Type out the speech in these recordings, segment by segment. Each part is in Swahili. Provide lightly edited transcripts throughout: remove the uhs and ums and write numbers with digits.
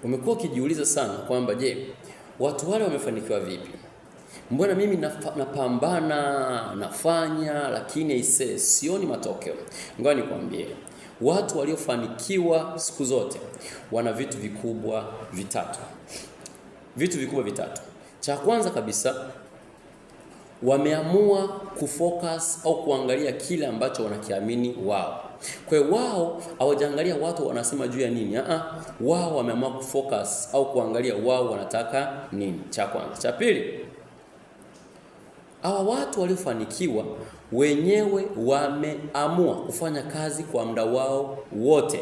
Umekuwa ukijiuliza sana kwamba je, watu wale wamefanikiwa vipi? Mbona mimi napambana, nafanya lakini sioni matokeo? Ngoja nikwambie. Watu waliofanikiwa siku zote wana vitu vikubwa vitatu. Vitu vikubwa vitatu. Cha kwanza kabisa, wameamua kufocus au kuangalia kile ambacho wanakiamini wao. Kwa hiyo wao hawajaangalia watu wanasema juu ya nini. Wao wameamua kufocus au kuangalia wao wanataka nini. Cha kwanza. Cha pili, hawa watu waliofanikiwa wenyewe wameamua kufanya kazi kwa muda wao wote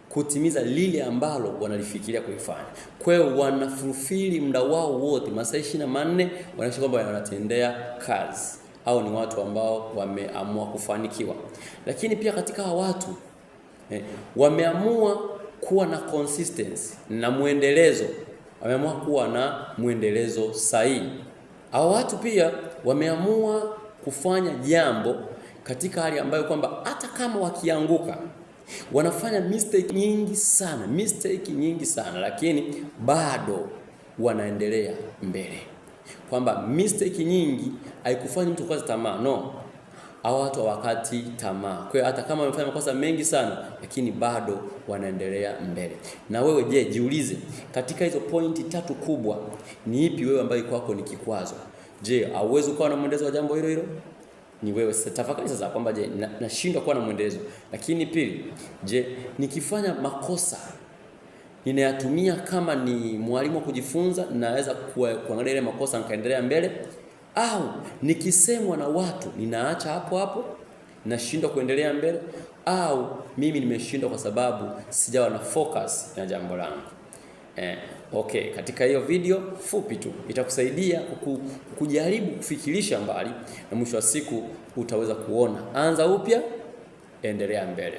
kutimiza lile ambalo wanalifikiria kuifanya. Kwa hiyo wanafulfill muda wao wote, masaa 24 wanaisha kwamba wanatendea kazi. Au ni watu ambao wameamua kufanikiwa. Lakini pia katika hawa watu wameamua kuwa na consistency na muendelezo. Wameamua kuwa na muendelezo sahihi. Hawa watu pia wameamua kufanya jambo katika hali ambayo kwamba hata kama wakianguka wanafanya mistake nyingi sana, lakini bado wanaendelea mbele. Kwamba mistake nyingi haikufanya mtu kukata tamaa, no. Hao watu hawakati tamaa. Kwa hiyo hata kama wamefanya makosa mengi sana, lakini bado wanaendelea mbele. Na wewe je, jiulize, katika hizo pointi tatu kubwa, ni ipi wewe ambayo kwako ni kikwazo? Je, hauwezi kuwa na mwendelezo wa jambo hilo? Ni wewe sasa tafakari sasa kwamba je, nashindwa kuwa na mwendelezo. Lakini pili, je, nikifanya makosa ninayatumia kama ni mwalimu wa kujifunza, naweza kuangalia ile makosa nikaendelea mbele, au nikisemwa na watu ninaacha hapo nashindwa kuendelea mbele, au mimi nimeshindwa kwa sababu sijawa na focus na jambo langu. Okay, katika hiyo video fupi tu itakusaidia kujaribu kufikirisha mbali, na mwisho wa siku utaweza kuona, anza upya, endelea mbele.